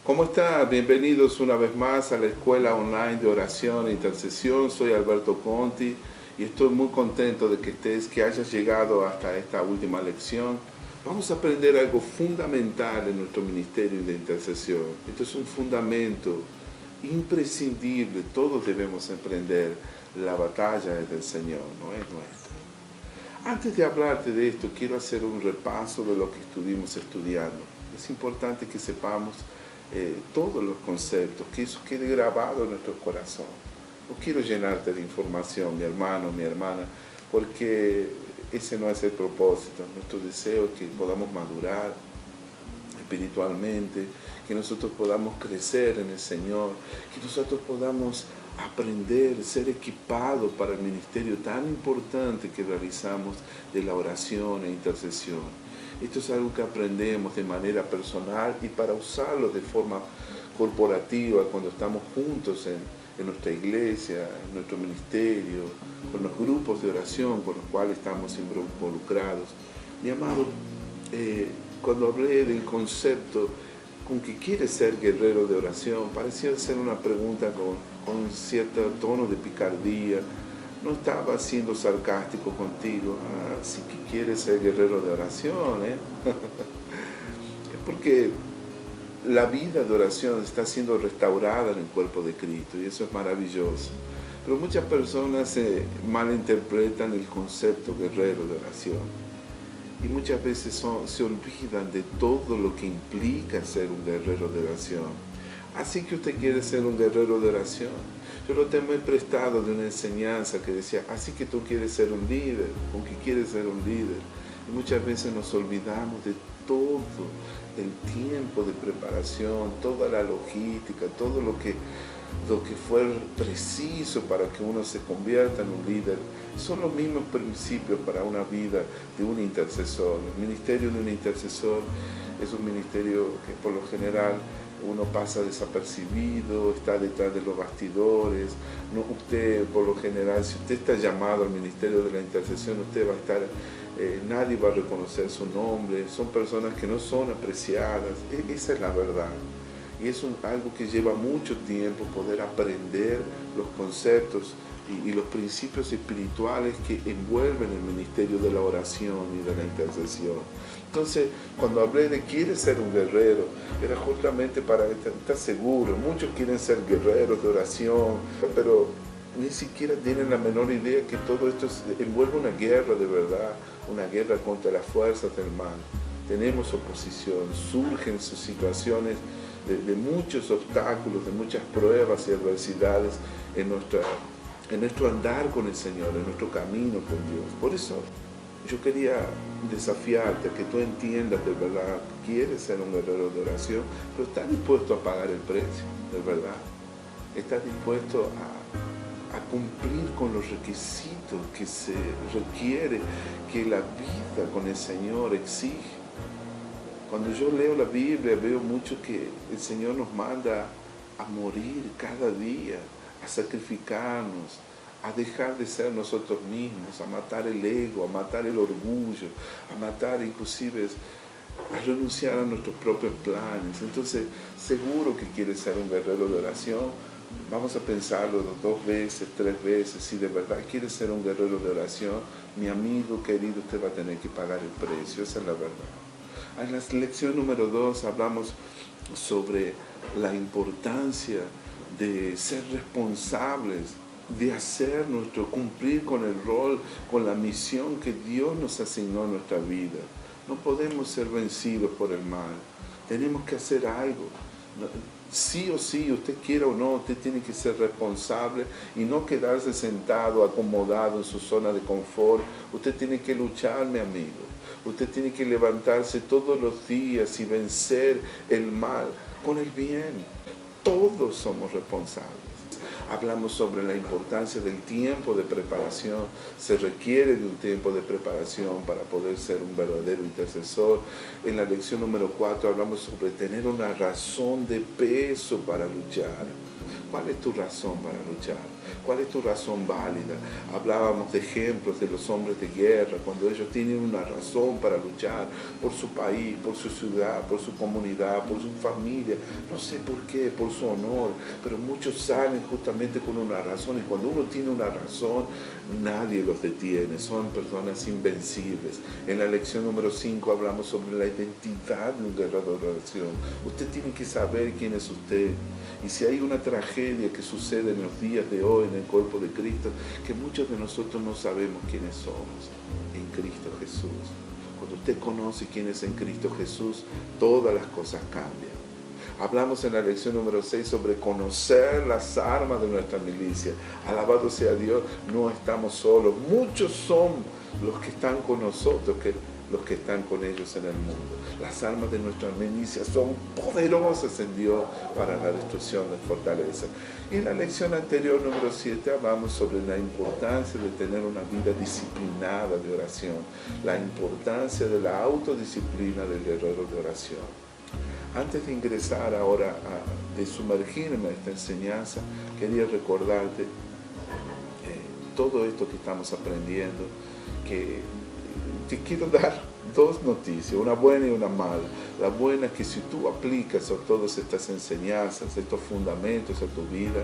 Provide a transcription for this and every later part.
¿Cómo está? Bienvenidos una vez más a la Escuela Online de Oración e Intercesión. Soy Alberto Conti y estoy muy contento de que hayas llegado hasta esta última lección. Vamos a aprender algo fundamental en nuestro ministerio de intercesión. Esto es un fundamento imprescindible. Todos debemos emprender. La batalla es del Señor, no es nuestra. Antes de hablarte de esto, quiero hacer un repaso de lo que estuvimos estudiando. Es importante que sepamos todos los conceptos, que eso quede grabado en nuestro corazón. No quiero llenarte de información, mi hermano, mi hermana, porque ese no es el propósito. Nuestro deseo es que podamos madurar espiritualmente, que nosotros podamos crecer en el Señor, que nosotros podamos aprender, ser equipados para el ministerio tan importante que realizamos de la oración e intercesión. Esto es algo que aprendemos de manera personal y para usarlo de forma corporativa cuando estamos juntos en nuestra iglesia, en nuestro ministerio, con los grupos de oración con los cuales estamos involucrados. Mi amado, cuando hablé del concepto con que quieres ser guerrero de oración, parecía ser una pregunta con un cierto tono de picardía. No estaba siendo sarcástico contigo. Sí que quieres ser guerrero de oración, Es porque la vida de oración está siendo restaurada en el cuerpo de Cristo y eso es maravilloso. Pero muchas personas malinterpretan el concepto guerrero de oración. Y muchas veces se olvidan de todo lo que implica ser un guerrero de oración. Así que usted quiere ser un guerrero de oración. Yo lo tengo prestado de una enseñanza que decía, así que tú quieres ser un líder, ¿con qué quieres ser un líder? Y muchas veces nos olvidamos de todo el tiempo de preparación, toda la logística, todo lo que fue preciso para que uno se convierta en un líder. Son los mismos principios para una vida de un intercesor. El ministerio de un intercesor es un ministerio que por lo general uno pasa desapercibido, está detrás de los bastidores. Usted, por lo general, si usted está llamado al ministerio de la intercesión, usted va a estar, nadie va a reconocer su nombre. Son personas que no son apreciadas. Esa es la verdad. Y es algo que lleva mucho tiempo poder aprender los conceptos y los principios espirituales que envuelven el ministerio de la oración y de la intercesión. Entonces, cuando hablé de quiere ser un guerrero, era justamente para estar seguro. Muchos quieren ser guerreros de oración, pero ni siquiera tienen la menor idea que todo esto envuelve una guerra de verdad, una guerra contra las fuerzas del mal. Tenemos oposición, surgen sus situaciones de muchos obstáculos, de muchas pruebas y adversidades en nuestro andar con el Señor, en nuestro camino con Dios. Por eso yo quería desafiarte a que tú entiendas de verdad, quieres ser un guerrero de oración, pero estás dispuesto a pagar el precio, de verdad. Estás dispuesto a cumplir con los requisitos que se requiere, que la vida con el Señor exige. Cuando yo leo la Biblia veo mucho que el Señor nos manda a morir cada día, a sacrificarnos, a dejar de ser nosotros mismos, a matar el ego, a matar el orgullo, a matar inclusive, a renunciar a nuestros propios planes. Entonces, seguro que quieres ser un guerrero de oración. Vamos a pensarlo 2 veces, 3 veces. Si de verdad quieres ser un guerrero de oración, mi amigo querido, usted va a tener que pagar el precio. Esa es la verdad. En la lección número 2 hablamos sobre la importancia de ser responsables, de cumplir con el rol, con la misión que Dios nos asignó en nuestra vida. No podemos ser vencidos por el mal. Tenemos que hacer algo. Sí o sí, usted quiera o no, usted tiene que ser responsable y no quedarse sentado, acomodado en su zona de confort. Usted tiene que luchar, mi amigo. Usted tiene que levantarse todos los días y vencer el mal con el bien. Todos somos responsables. Hablamos sobre la importancia del tiempo de preparación. Se requiere de un tiempo de preparación para poder ser un verdadero intercesor. En la lección número 4 hablamos sobre tener una razón de peso para luchar. ¿Cuál es tu razón para luchar? ¿Cuál es tu razón válida? Hablábamos de ejemplos de los hombres de guerra, cuando ellos tienen una razón para luchar por su país, por su ciudad, por su comunidad, por su familia, no sé por qué, por su honor, pero muchos salen justamente con una razón, y cuando uno tiene una razón, nadie los detiene, son personas invencibles. En la lección número 5 hablamos sobre la identidad de un guerrero de oración. Usted tiene que saber quién es usted. Y si hay una tragedia que sucede en los días de hoy en el cuerpo de Cristo, que muchos de nosotros no sabemos quiénes somos en Cristo Jesús. Cuando usted conoce quién es en Cristo Jesús, todas las cosas cambian. Hablamos en la lección número 6 sobre conocer las armas de nuestra milicia. Alabado sea Dios, no estamos solos. Muchos son los que están con nosotros, los que están con ellos en el mundo. Las armas de nuestra milicia son poderosas en Dios para la destrucción de fortaleza. Y en la lección anterior, número 7, hablamos sobre la importancia de tener una vida disciplinada de oración, la importancia de la autodisciplina del guerrero de oración. Antes de ingresar ahora, de sumergirme en esta enseñanza, quería recordarte todo esto que estamos aprendiendo, que te quiero dar dos noticias, una buena y una mala. La buena es que si tú aplicas todas estas enseñanzas, estos fundamentos a tu vida,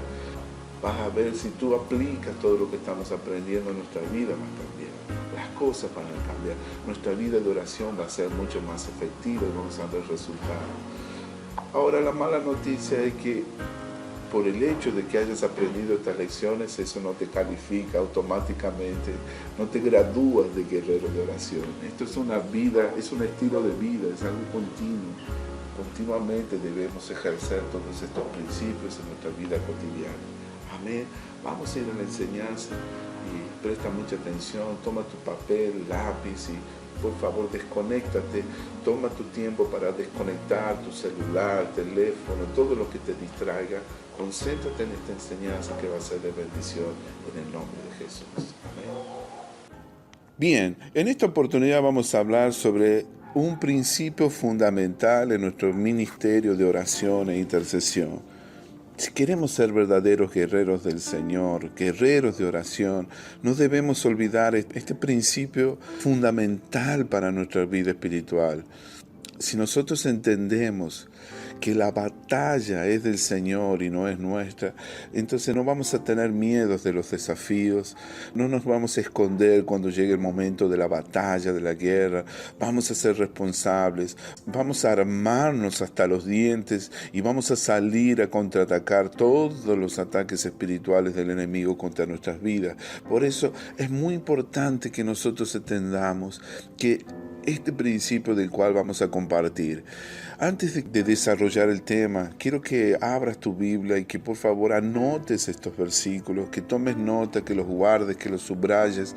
vas a ver si tú aplicas todo lo que estamos aprendiendo, nuestra vida va a cambiar. Las cosas van a cambiar. Nuestra vida de oración va a ser mucho más efectiva y vamos a ver resultados. Ahora, la mala noticia es que por el hecho de que hayas aprendido estas lecciones, eso no te califica automáticamente, no te gradúas de guerrero de oración. Esto es una vida, es un estilo de vida, es algo continuo. Continuamente debemos ejercer todos estos principios en nuestra vida cotidiana. Amén. Vamos a ir a la enseñanza y presta mucha atención, toma tu papel, lápiz y por favor desconéctate, toma tu tiempo para desconectar tu celular, teléfono, todo lo que te distraiga. Concéntrate en esta enseñanza que va a ser de bendición en el nombre de Jesús. Amén. Bien, en esta oportunidad vamos a hablar sobre un principio fundamental en nuestro ministerio de oración e intercesión. Si queremos ser verdaderos guerreros del Señor, guerreros de oración, no debemos olvidar este principio fundamental para nuestra vida espiritual. Si nosotros entendemos que la batalla es del Señor y no es nuestra, entonces no vamos a tener miedos de los desafíos, no nos vamos a esconder cuando llegue el momento de la batalla, de la guerra, vamos a ser responsables, vamos a armarnos hasta los dientes y vamos a salir a contraatacar todos los ataques espirituales del enemigo contra nuestras vidas. Por eso es muy importante que nosotros entendamos que este principio del cual vamos a compartir. Antes de desarrollar el tema, quiero que abras tu Biblia y que por favor anotes estos versículos, que tomes nota, que los guardes, que los subrayes,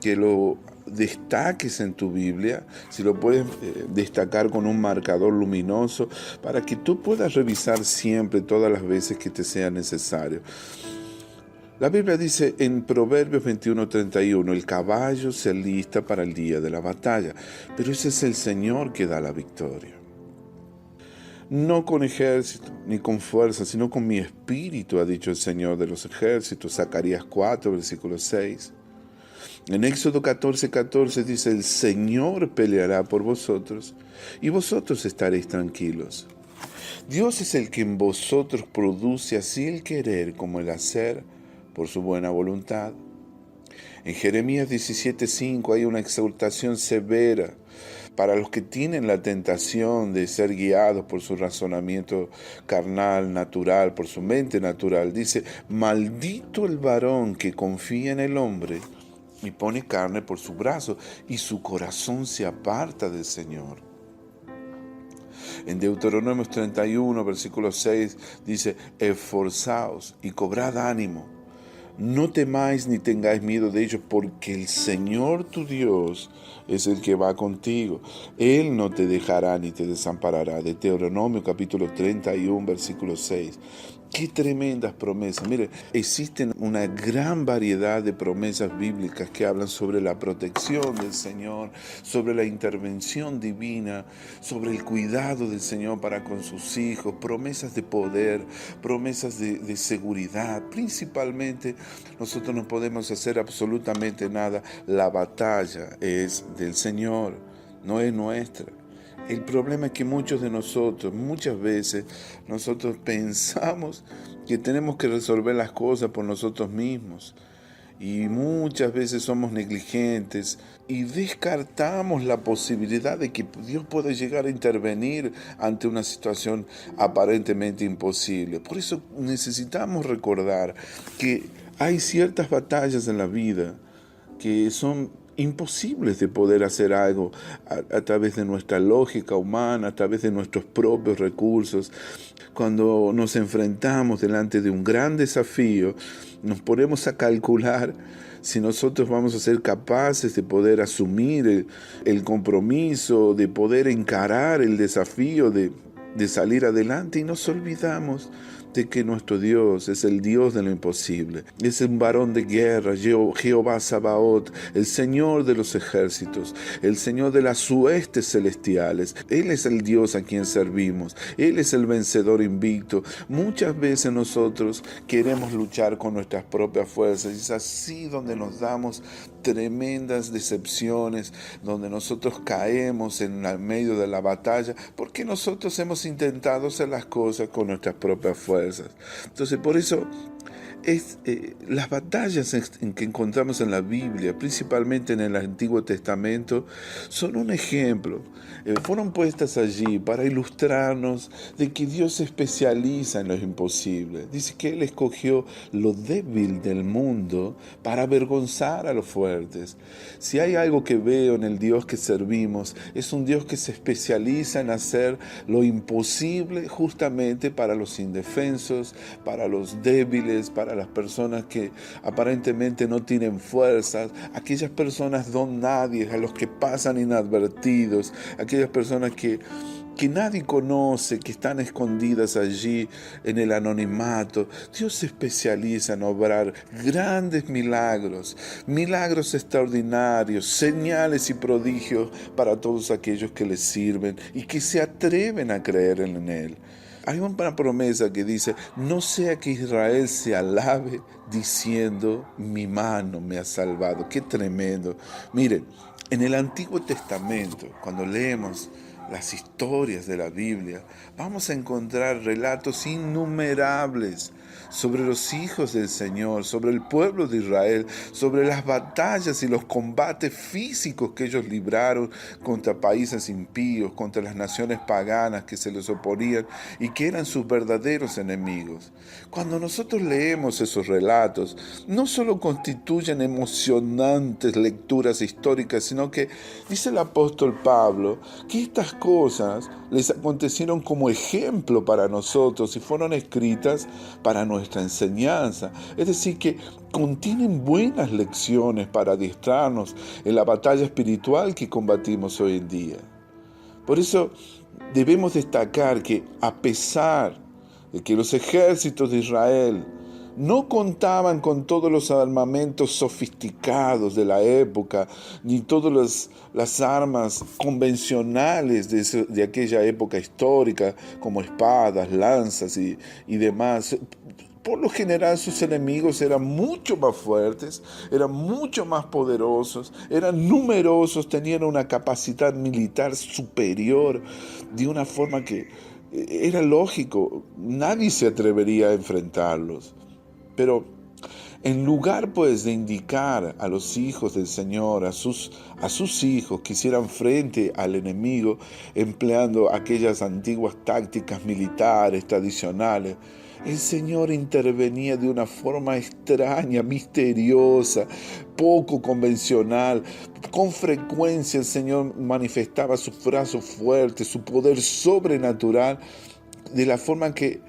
que lo destaques en tu Biblia, si lo puedes destacar con un marcador luminoso, para que tú puedas revisar siempre, todas las veces que te sea necesario. La Biblia dice en Proverbios 21:31, el caballo se alista para el día de la batalla, pero ese es el Señor que da la victoria. No con ejército ni con fuerza, sino con mi espíritu, ha dicho el Señor de los ejércitos. Zacarías 4, versículo 6. En Éxodo 14:14 dice, el Señor peleará por vosotros y vosotros estaréis tranquilos. Dios es el que en vosotros produce así el querer como el hacer por su buena voluntad. En Jeremías 17:5 hay una exhortación severa para los que tienen la tentación de ser guiados por su razonamiento carnal, natural, por su mente natural. Dice, maldito el varón que confía en el hombre y pone carne por su brazo y su corazón se aparta del Señor. En Deuteronomio 31, versículo 6, dice, esforzaos y cobrad ánimo. No temáis ni tengáis miedo de ellos, porque el Señor tu Dios es el que va contigo. Él no te dejará ni te desamparará. De Deuteronomio capítulo 31, versículo 6. Qué tremendas promesas. Mire, existen una gran variedad de promesas bíblicas que hablan sobre la protección del Señor, sobre la intervención divina, sobre el cuidado del Señor para con sus hijos, promesas de poder, promesas de seguridad. Principalmente, nosotros no podemos hacer absolutamente nada. La batalla es del Señor, no es nuestra. El problema es que muchas veces, nosotros pensamos que tenemos que resolver las cosas por nosotros mismos. Y muchas veces somos negligentes y descartamos la posibilidad de que Dios pueda llegar a intervenir ante una situación aparentemente imposible. Por eso necesitamos recordar que hay ciertas batallas en la vida que son imposibles de poder hacer algo a través de nuestra lógica humana, a través de nuestros propios recursos. Cuando nos enfrentamos delante de un gran desafío, nos ponemos a calcular si nosotros vamos a ser capaces de poder asumir el compromiso, de poder encarar el desafío de salir adelante, y nos olvidamos de que nuestro Dios es el Dios de lo imposible. Es un varón de guerra, Jehová Sabaoth, el Señor de los ejércitos, el Señor de las huestes celestiales. Él es el Dios a quien servimos. Él es el vencedor invicto. Muchas veces nosotros queremos luchar con nuestras propias fuerzas, y es así donde nos damos tremendas decepciones, donde nosotros caemos en el medio de la batalla, porque nosotros hemos intentado hacer las cosas con nuestras propias fuerzas. Entonces, por eso las batallas en que encontramos en la Biblia, principalmente en el Antiguo Testamento, son un ejemplo. Fueron puestas allí para ilustrarnos de que Dios se especializa en lo imposible. Dice que Él escogió lo débil del mundo para avergonzar a los fuertes. Si hay algo que veo en el Dios que servimos, es un Dios que se especializa en hacer lo imposible justamente para los indefensos, para los débiles, para las personas que aparentemente no tienen fuerzas, aquellas personas don nadie, a los que pasan inadvertidos, aquellas personas que nadie conoce, que están escondidas allí en el anonimato. Dios se especializa en obrar grandes milagros, milagros extraordinarios, señales y prodigios para todos aquellos que le sirven y que se atreven a creer en Él. Hay una promesa que dice: no sea que Israel se alabe diciendo, mi mano me ha salvado. ¡Qué tremendo! Miren, en el Antiguo Testamento, cuando leemos las historias de la Biblia, vamos a encontrar relatos innumerables sobre los hijos del Señor, sobre el pueblo de Israel, sobre las batallas y los combates físicos que ellos libraron contra países impíos, contra las naciones paganas que se les oponían y que eran sus verdaderos enemigos. Cuando nosotros leemos esos relatos, no solo constituyen emocionantes lecturas históricas, sino que dice el apóstol Pablo que estas cosas les acontecieron como ejemplo para nosotros y fueron escritas para nuestra enseñanza. Es decir, que contienen buenas lecciones para adiestrarnos en la batalla espiritual que combatimos hoy en día. Por eso debemos destacar que, a pesar de que los ejércitos de Israel no contaban con todos los armamentos sofisticados de la época, ni todas las armas convencionales de aquella época histórica, como espadas, lanzas y demás. Por lo general sus enemigos eran mucho más fuertes, eran mucho más poderosos, eran numerosos, tenían una capacidad militar superior, de una forma que era lógico, nadie se atrevería a enfrentarlos. Pero en lugar pues de indicar a los hijos del Señor, a sus hijos que hicieran frente al enemigo empleando aquellas antiguas tácticas militares tradicionales, el Señor intervenía de una forma extraña, misteriosa, poco convencional. Con frecuencia el Señor manifestaba su brazo fuerte, su poder sobrenatural, de la forma que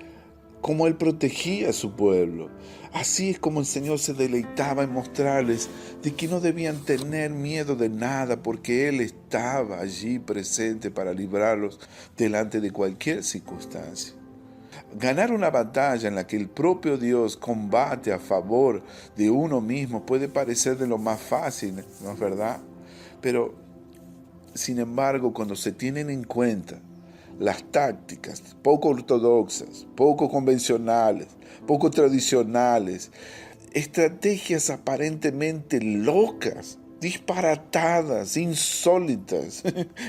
como Él protegía a su pueblo. Así es como el Señor se deleitaba en mostrarles de que no debían tener miedo de nada, porque Él estaba allí presente para librarlos delante de cualquier circunstancia. Ganar una batalla en la que el propio Dios combate a favor de uno mismo puede parecer de lo más fácil, ¿no es verdad? Pero, sin embargo, cuando se tienen en cuenta las tácticas poco ortodoxas, poco convencionales, poco tradicionales, estrategias aparentemente locas, disparatadas, insólitas,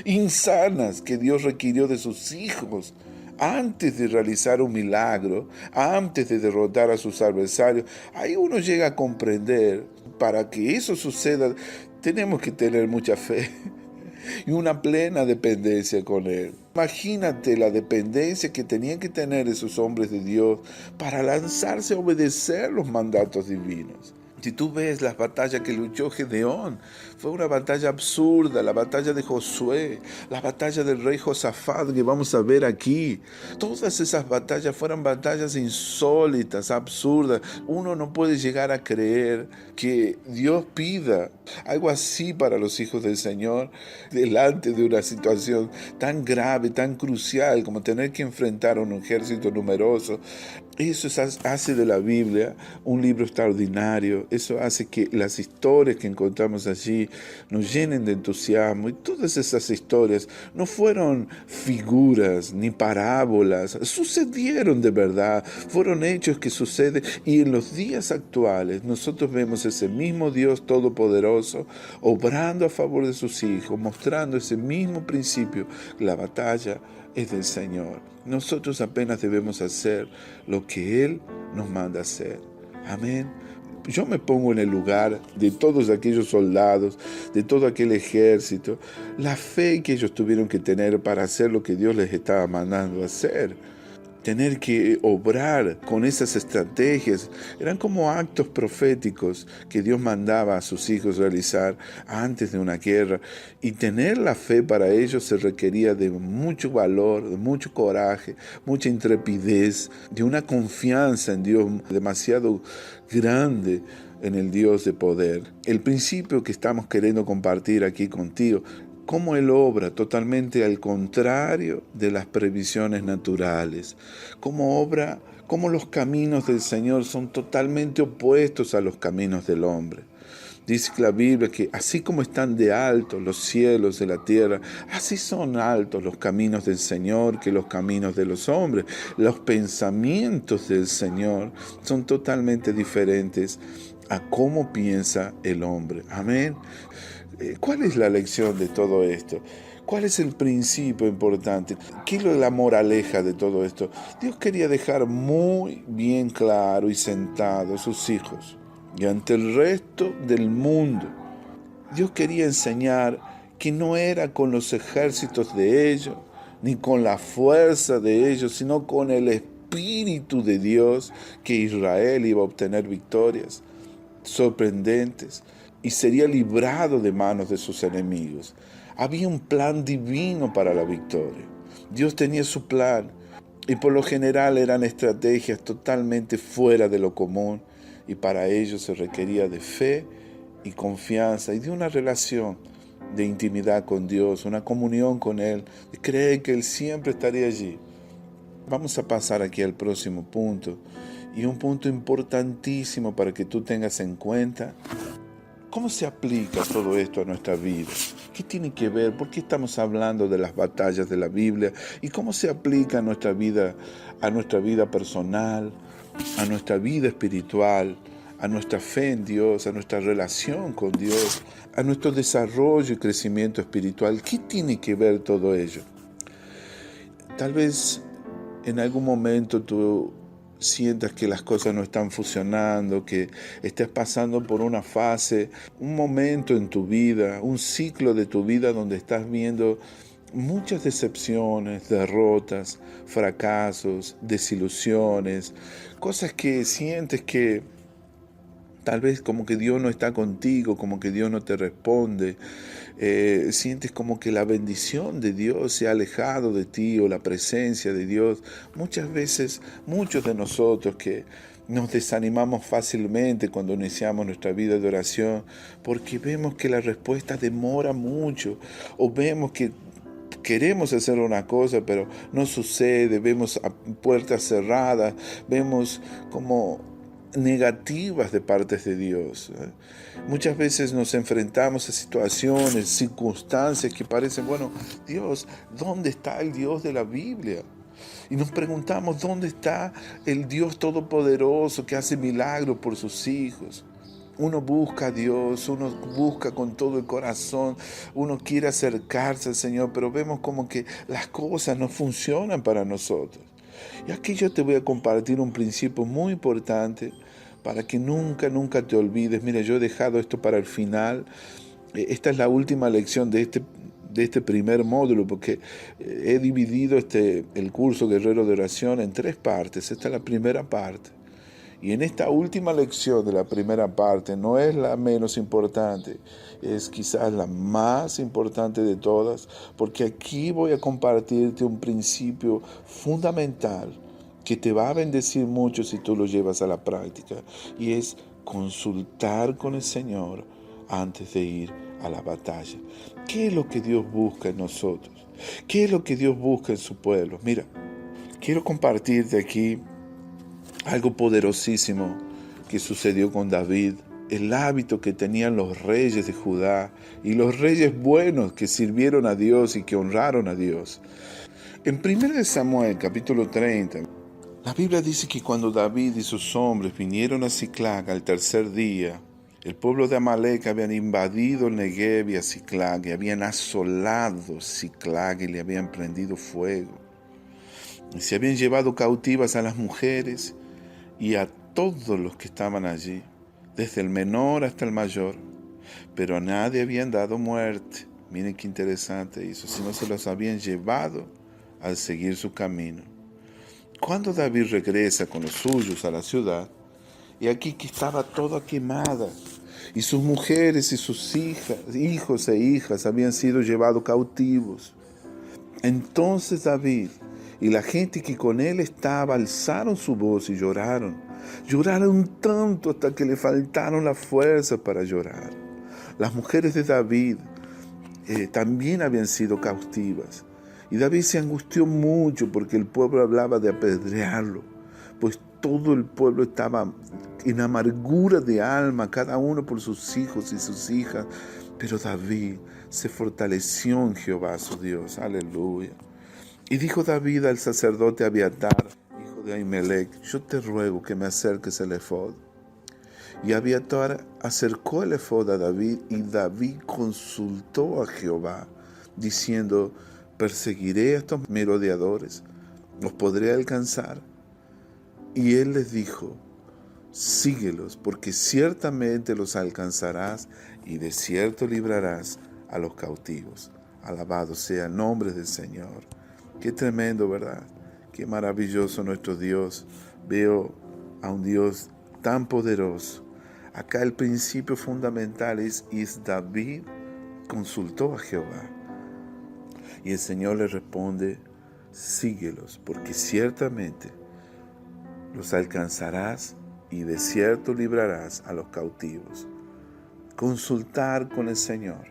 insanas que Dios requirió de sus hijos antes de realizar un milagro, antes de derrotar a sus adversarios, ahí uno llega a comprender, para que eso suceda, tenemos que tener mucha fe y una plena dependencia con Él. Imagínate la dependencia que tenían que tener esos hombres de Dios para lanzarse a obedecer los mandatos divinos. Si tú ves las batallas que luchó Gedeón, fue una batalla absurda, la batalla de Josué, la batalla del rey Josafat que vamos a ver aquí. Todas esas batallas fueron batallas insólitas, absurdas. Uno no puede llegar a creer que Dios pida algo así para los hijos del Señor delante de una situación tan grave, tan crucial como tener que enfrentar a un ejército numeroso. Eso hace de la Biblia un libro extraordinario. Eso hace que las historias que encontramos allí nos llenen de entusiasmo. Y todas esas historias no fueron figuras ni parábolas. Sucedieron de verdad. Fueron hechos que suceden. Y en los días actuales nosotros vemos ese mismo Dios todopoderoso obrando a favor de sus hijos, mostrando ese mismo principio. La batalla es del Señor. Nosotros apenas debemos hacer lo que Él nos manda hacer. Amén. Yo me pongo en el lugar de todos aquellos soldados, de todo aquel ejército, la fe que ellos tuvieron que tener para hacer lo que Dios les estaba mandando hacer. Tener que obrar con esas estrategias eran como actos proféticos que Dios mandaba a sus hijos realizar antes de una guerra, y tener la fe para ellos se requería de mucho valor, de mucho coraje, mucha intrepidez, de una confianza en Dios demasiado grande, en el Dios de poder. El principio que estamos queriendo compartir aquí contigo, cómo Él obra totalmente al contrario de las previsiones naturales, cómo obra, cómo los caminos del Señor son totalmente opuestos a los caminos del hombre. Dice la Biblia que así como están de altos los cielos de la tierra, así son altos los caminos del Señor que los caminos de los hombres. Los pensamientos del Señor son totalmente diferentes a cómo piensa el hombre. Amén. ¿Cuál es la lección de todo esto? ¿Cuál es el principio importante? ¿Qué es la moraleja de todo esto? Dios quería dejar muy bien claro y sentado a sus hijos y ante el resto del mundo. Dios quería enseñar que no era con los ejércitos de ellos, ni con la fuerza de ellos, sino con el Espíritu de Dios que Israel iba a obtener victorias sorprendentes y sería librado de manos de sus enemigos. Había un plan divino para la victoria. Dios tenía su plan y por lo general eran estrategias totalmente fuera de lo común, y para ello se requería de fe y confianza y de una relación de intimidad con Dios, una comunión con Él, de creer que Él siempre estaría allí. Vamos a pasar aquí al próximo punto, y un punto importantísimo para que tú tengas en cuenta. ¿Cómo se aplica todo esto a nuestra vida? ¿Qué tiene que ver? ¿Por qué estamos hablando de las batallas de la Biblia? ¿Y cómo se aplica a nuestra vida personal, a nuestra vida espiritual, a nuestra fe en Dios, a nuestra relación con Dios, a nuestro desarrollo y crecimiento espiritual? ¿Qué tiene que ver todo ello? Tal vez en algún momento tú sientas que las cosas no están funcionando, que estés pasando por una fase, un momento en tu vida, un ciclo de tu vida donde estás viendo muchas decepciones, derrotas, fracasos, desilusiones, cosas que sientes que Tal vez como que Dios no está contigo, como que Dios no te responde. Sientes como que la bendición de Dios se ha alejado de ti o la presencia de Dios. Muchas veces, muchos de nosotros que nos desanimamos fácilmente cuando iniciamos nuestra vida de oración porque vemos que la respuesta demora mucho o vemos que queremos hacer una cosa pero no sucede, vemos a puertas cerradas, vemos como negativas de partes de Dios. Muchas veces nos enfrentamos a situaciones, circunstancias que parecen, bueno, Dios, ¿dónde está el Dios de la Biblia? Y nos preguntamos, ¿dónde está el Dios todopoderoso que hace milagros por sus hijos? Uno busca a Dios, uno busca con todo el corazón, uno quiere acercarse al Señor, pero vemos como que las cosas no funcionan para nosotros. Y aquí yo te voy a compartir un principio muy importante para que nunca, nunca te olvides. Mira, yo he dejado esto para el final. Esta es la última lección de este primer módulo, porque he dividido el curso Guerrero de Oración en 3 partes. Esta es la primera parte. Y en esta última lección de la primera parte, no es la menos importante, es quizás la más importante de todas, porque aquí voy a compartirte un principio fundamental que te va a bendecir mucho si tú lo llevas a la práctica, y es consultar con el Señor antes de ir a la batalla. ¿Qué es lo que Dios busca en nosotros? ¿Qué es lo que Dios busca en su pueblo? Mira, quiero compartirte aquí algo poderosísimo que sucedió con David, el hábito que tenían los reyes de Judá y los reyes buenos que sirvieron a Dios y que honraron a Dios. En 1 Samuel capítulo 30, la Biblia dice que cuando David y sus hombres vinieron a Siclag al tercer día, el pueblo de Amalec habían invadido el Negev y a Siclag y habían asolado Siclag y le habían prendido fuego. Y se habían llevado cautivas a las mujeres y a todos los que estaban allí, desde el menor hasta el mayor, pero a nadie habían dado muerte. Miren qué interesante eso, sino se los habían llevado al seguir su camino. Cuando David regresa con los suyos a la ciudad, y aquí que estaba toda quemada, y sus mujeres y sus hijos e hijas habían sido llevados cautivos. Entonces David y la gente que con él estaba alzaron su voz y lloraron. Lloraron tanto hasta que le faltaron las fuerzas para llorar. Las mujeres de David también habían sido cautivas. Y David se angustió mucho porque el pueblo hablaba de apedrearlo, pues todo el pueblo estaba en amargura de alma, cada uno por sus hijos y sus hijas. Pero David se fortaleció en Jehová su Dios. Aleluya. Y dijo David al sacerdote Abiatar, hijo de Ahimelech: yo te ruego que me acerques el efod. Y Abiatar acercó el efod a David, y David consultó a Jehová, diciendo: ¿perseguiré a estos merodeadores? ¿Los podré alcanzar? Y él les dijo: síguelos, porque ciertamente los alcanzarás, y de cierto librarás a los cautivos. Alabado sea el nombre del Señor. Qué tremendo, ¿verdad? Qué maravilloso nuestro Dios. Veo a un Dios tan poderoso. Acá el principio fundamental es David consultó a Jehová. Y el Señor le responde: síguelos, porque ciertamente los alcanzarás y de cierto librarás a los cautivos. Consultar con el Señor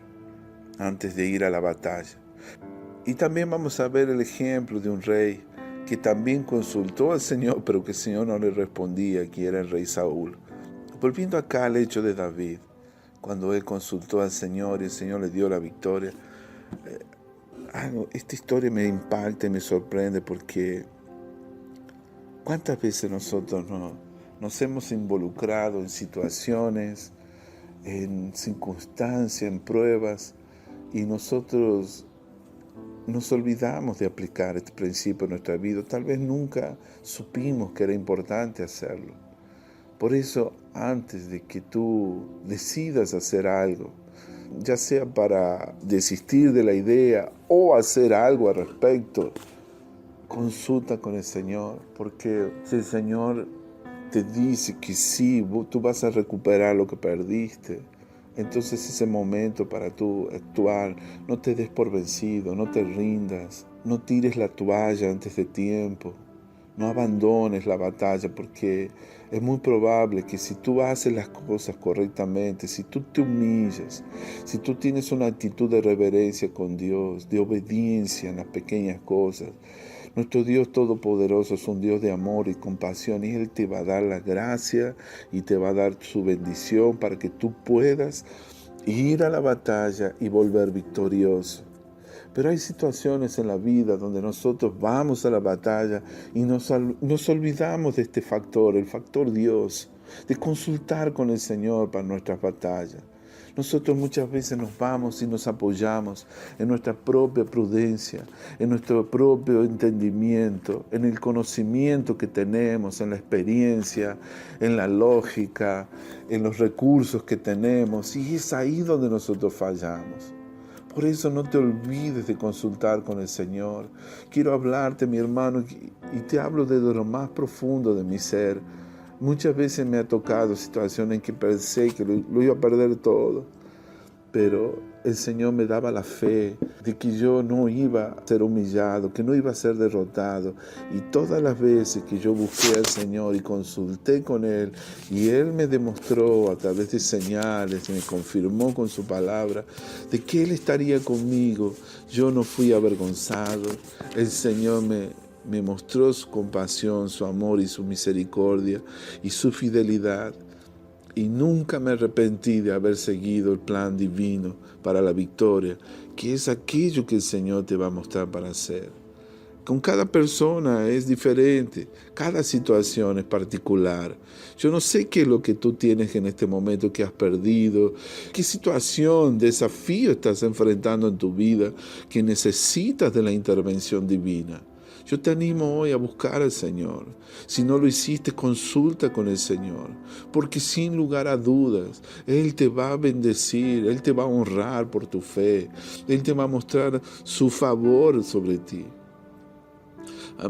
antes de ir a la batalla. Y también vamos a ver el ejemplo de un rey que también consultó al Señor, pero que el Señor no le respondía, que era el rey Saúl. Volviendo acá al hecho de David, cuando él consultó al Señor y el Señor le dio la victoria, esta historia me impacta y me sorprende porque ¿cuántas veces nosotros nos hemos involucrado en situaciones, en circunstancias, en pruebas, y nosotros nos olvidamos de aplicar este principio en nuestra vida? Tal vez nunca supimos que era importante hacerlo. Por eso, antes de que tú decidas hacer algo, ya sea para desistir de la idea o hacer algo al respecto, consulta con el Señor, porque si el Señor te dice que sí, tú vas a recuperar lo que perdiste. Entonces ese momento para tú actuar, no te des por vencido, no te rindas, no tires la toalla antes de tiempo, no abandones la batalla, porque es muy probable que si tú haces las cosas correctamente, si tú te humillas, si tú tienes una actitud de reverencia con Dios, de obediencia en las pequeñas cosas, nuestro Dios Todopoderoso es un Dios de amor y compasión, y Él te va a dar la gracia y te va a dar su bendición para que tú puedas ir a la batalla y volver victorioso. Pero hay situaciones en la vida donde nosotros vamos a la batalla y nos olvidamos de este factor, el factor Dios, de consultar con el Señor para nuestras batallas. Nosotros muchas veces nos vamos y nos apoyamos en nuestra propia prudencia, en nuestro propio entendimiento, en el conocimiento que tenemos, en la experiencia, en la lógica, en los recursos que tenemos, y es ahí donde nosotros fallamos. Por eso no te olvides de consultar con el Señor. Quiero hablarte, mi hermano, y te hablo desde lo más profundo de mi ser. Muchas veces me ha tocado situaciones en que pensé que lo iba a perder todo, pero el Señor me daba la fe de que yo no iba a ser humillado, que no iba a ser derrotado. Y todas las veces que yo busqué al Señor y consulté con Él, y Él me demostró a través de señales, y me confirmó con su palabra, de que Él estaría conmigo, yo no fui avergonzado. El Señor me mostró su compasión, su amor y su misericordia y su fidelidad. Y nunca me arrepentí de haber seguido el plan divino para la victoria, que es aquello que el Señor te va a mostrar para hacer. Con cada persona es diferente, cada situación es particular. Yo no sé qué es lo que tú tienes en este momento que has perdido, qué situación, desafío estás enfrentando en tu vida que necesitas de la intervención divina. Yo te animo hoy a buscar al Señor. Si no lo hiciste, consulta con el Señor, porque sin lugar a dudas, Él te va a bendecir, Él te va a honrar por tu fe, Él te va a mostrar su favor sobre ti.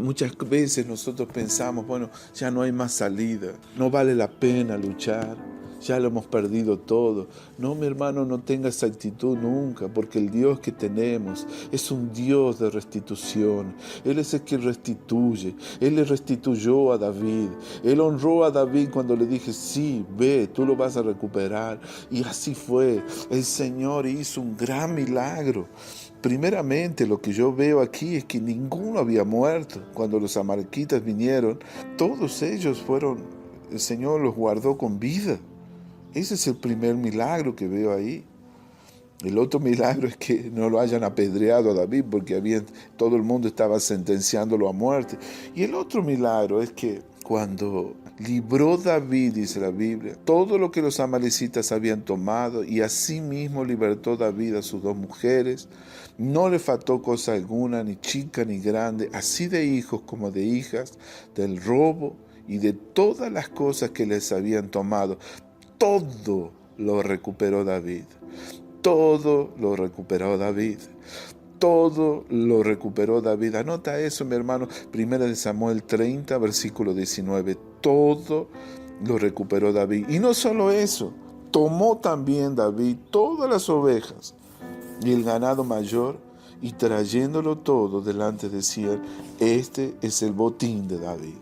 Muchas veces nosotros pensamos, bueno, ya no hay más salida, no vale la pena luchar, ya lo hemos perdido todo. No, mi hermano, no tengas esa actitud nunca, porque el Dios que tenemos es un Dios de restitución. Él es el que restituye. Él le restituyó a David. Él honró a David cuando le dije, sí, ve, tú lo vas a recuperar. Y así fue. El Señor hizo un gran milagro. Primeramente, lo que yo veo aquí es que ninguno había muerto. Cuando los amalecitas vinieron, todos ellos el Señor los guardó con vida. Ese es el primer milagro que veo ahí. El otro milagro es que no lo hayan apedreado a David, porque todo el mundo estaba sentenciándolo a muerte. Y el otro milagro es que cuando libró David, dice la Biblia, todo lo que los amalecitas habían tomado, y asimismo libertó David a sus dos mujeres, no le faltó cosa alguna, ni chica ni grande, así de hijos como de hijas, del robo y de todas las cosas que les habían tomado. Todo lo recuperó David. Todo lo recuperó David. Todo lo recuperó David. Anota eso, mi hermano. 1 Samuel 30, versículo 19. Todo lo recuperó David. Y no solo eso. Tomó también David todas las ovejas y el ganado mayor, y trayéndolo todo delante decían, este es el botín de David.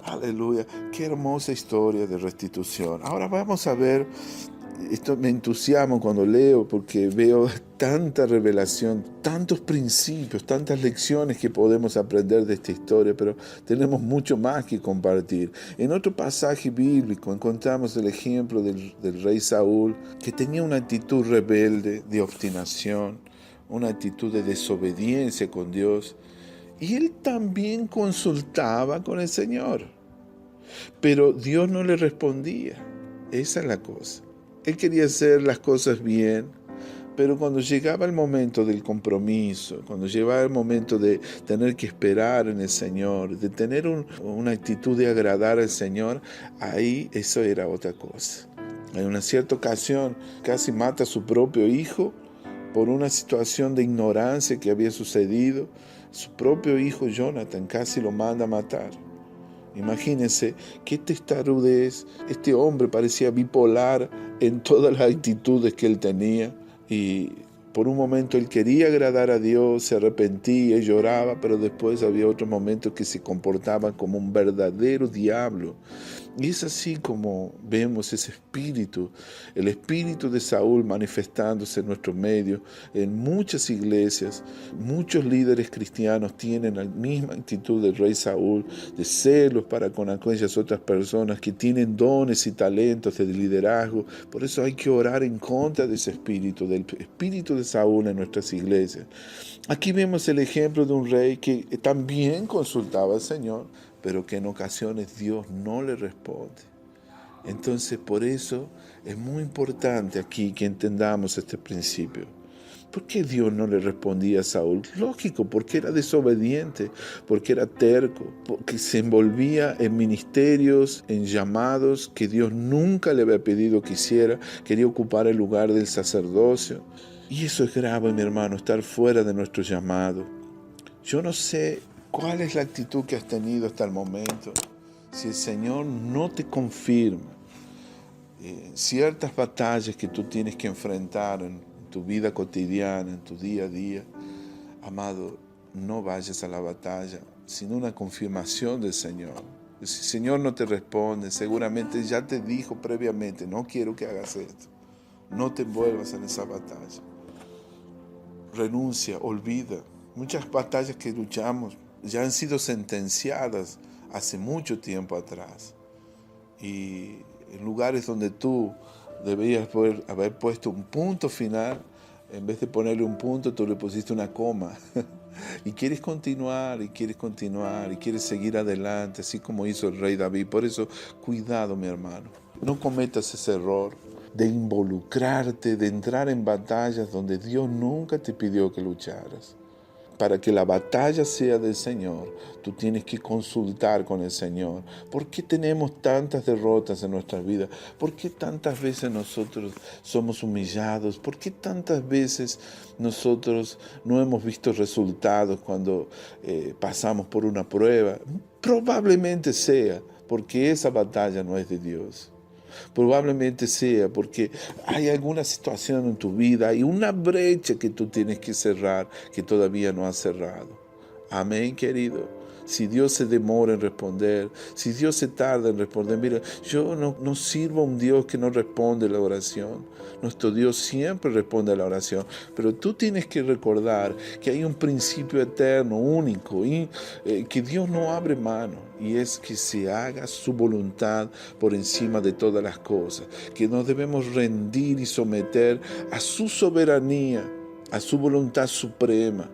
Aleluya, qué hermosa historia de restitución. Ahora vamos a ver, esto me entusiasma cuando leo porque veo tanta revelación, tantos principios, tantas lecciones que podemos aprender de esta historia, pero tenemos mucho más que compartir. En otro pasaje bíblico encontramos el ejemplo del rey Saúl, que tenía una actitud rebelde, de obstinación, una actitud de desobediencia con Dios. Y él también consultaba con el Señor, pero Dios no le respondía. Esa es la cosa. Él quería hacer las cosas bien, pero cuando llegaba el momento del compromiso, cuando llegaba el momento de tener que esperar en el Señor, de tener una actitud de agradar al Señor, ahí eso era otra cosa. En una cierta ocasión casi mata a su propio hijo por una situación de ignorancia que había sucedido. Su propio hijo Jonathan casi lo manda a matar. Imagínense qué testarudez. Este hombre parecía bipolar en todas las actitudes que él tenía. Y por un momento él quería agradar a Dios, se arrepentía y lloraba, pero después había otros momentos que se comportaba como un verdadero diablo. Y es así como vemos ese espíritu, el espíritu de Saúl manifestándose en nuestro medio, en muchas iglesias. Muchos líderes cristianos tienen la misma actitud del rey Saúl, de celos para con aquellas otras personas que tienen dones y talentos de liderazgo. Por eso hay que orar en contra de ese espíritu, del espíritu de Saúl en nuestras iglesias. Aquí vemos el ejemplo de un rey que también consultaba al Señor, pero que en ocasiones Dios no le responde. Entonces, por eso es muy importante aquí que entendamos este principio. ¿Por qué Dios no le respondía a Saúl? Lógico, porque era desobediente, porque era terco, porque se envolvía en ministerios, en llamados que Dios nunca le había pedido que hiciera. Quería ocupar el lugar del sacerdocio. Y eso es grave, mi hermano, estar fuera de nuestro llamado. Yo no sé cuál es la actitud que has tenido hasta el momento. Si el Señor no te confirma ciertas batallas que tú tienes que enfrentar en tu vida cotidiana, en tu día a día, amado, no vayas a la batalla sin una confirmación del Señor. Si el Señor no te responde, seguramente ya te dijo previamente, no quiero que hagas esto. No te envuelvas en esa batalla. Renuncia, olvida. Muchas batallas que luchamos ya han sido sentenciadas hace mucho tiempo atrás. Y en lugares donde tú debías haber puesto un punto final, en vez de ponerle un punto, tú le pusiste una coma. Y quieres continuar, y quieres continuar, y quieres seguir adelante, así como hizo el rey David. Por eso, cuidado, mi hermano. No cometas ese error de involucrarte, de entrar en batallas donde Dios nunca te pidió que lucharas. Para que la batalla sea del Señor, tú tienes que consultar con el Señor. ¿Por qué tenemos tantas derrotas en nuestras vidas? ¿Por qué tantas veces nosotros somos humillados? ¿Por qué tantas veces nosotros no hemos visto resultados cuando pasamos por una prueba? Probablemente sea porque esa batalla no es de Dios. Probablemente sea porque hay alguna situación en tu vida, hay una brecha que tú tienes que cerrar, que todavía no has cerrado. Amén, querido. Si Dios se demora en responder, si Dios se tarda en responder, mira, yo no sirvo a un Dios que no responde la oración. Nuestro Dios siempre responde a la oración, pero tú tienes que recordar que hay un principio eterno, único, y que Dios no abre mano, y es que se haga su voluntad por encima de todas las cosas, que nos debemos rendir y someter a su soberanía, a su voluntad suprema.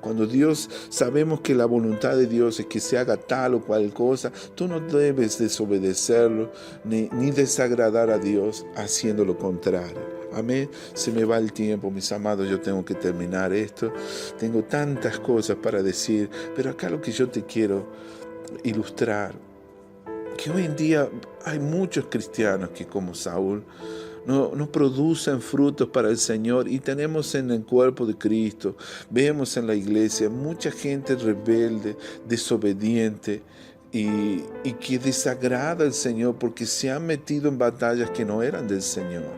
Cuando Dios, sabemos que la voluntad de Dios es que se haga tal o cual cosa, tú no debes desobedecerlo ni desagradar a Dios haciendo lo contrario. Amén. Se me va el tiempo, mis amados, yo tengo que terminar esto. Tengo tantas cosas para decir, pero acá lo que yo te quiero ilustrar, que hoy en día hay muchos cristianos que como Saúl, no producen frutos para el Señor, y tenemos en el cuerpo de Cristo, vemos en la iglesia mucha gente rebelde, desobediente y que desagrada al Señor porque se han metido en batallas que no eran del Señor.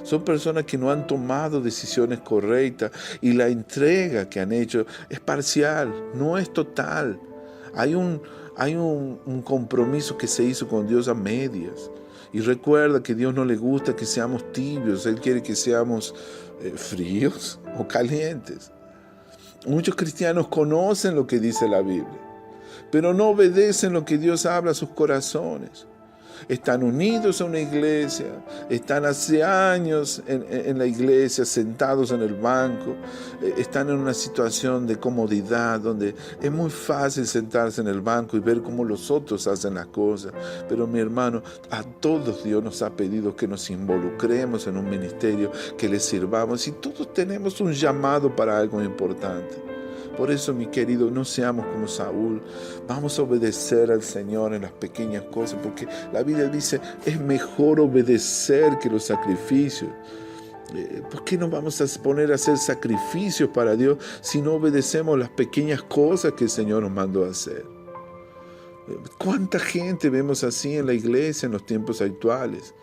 Son personas que no han tomado decisiones correctas y la entrega que han hecho es parcial, no es total. Hay un compromiso que se hizo con Dios a medias. Y recuerda que a Dios no le gusta que seamos tibios, Él quiere que seamos fríos o calientes. Muchos cristianos conocen lo que dice la Biblia, pero no obedecen lo que Dios habla a sus corazones. Están unidos a una iglesia, están hace años en la iglesia, sentados en el banco, están en una situación de comodidad donde es muy fácil sentarse en el banco y ver cómo los otros hacen las cosas. Pero mi hermano, a todos Dios nos ha pedido que nos involucremos en un ministerio, que les sirvamos, y todos tenemos un llamado para algo importante. Por eso, mi querido, no seamos como Saúl. Vamos a obedecer al Señor en las pequeñas cosas, porque la Biblia dice, es mejor obedecer que los sacrificios. ¿Por qué nos vamos a poner a hacer sacrificios para Dios si no obedecemos las pequeñas cosas que el Señor nos mandó a hacer? ¿Cuánta gente vemos así en la iglesia en los tiempos actuales?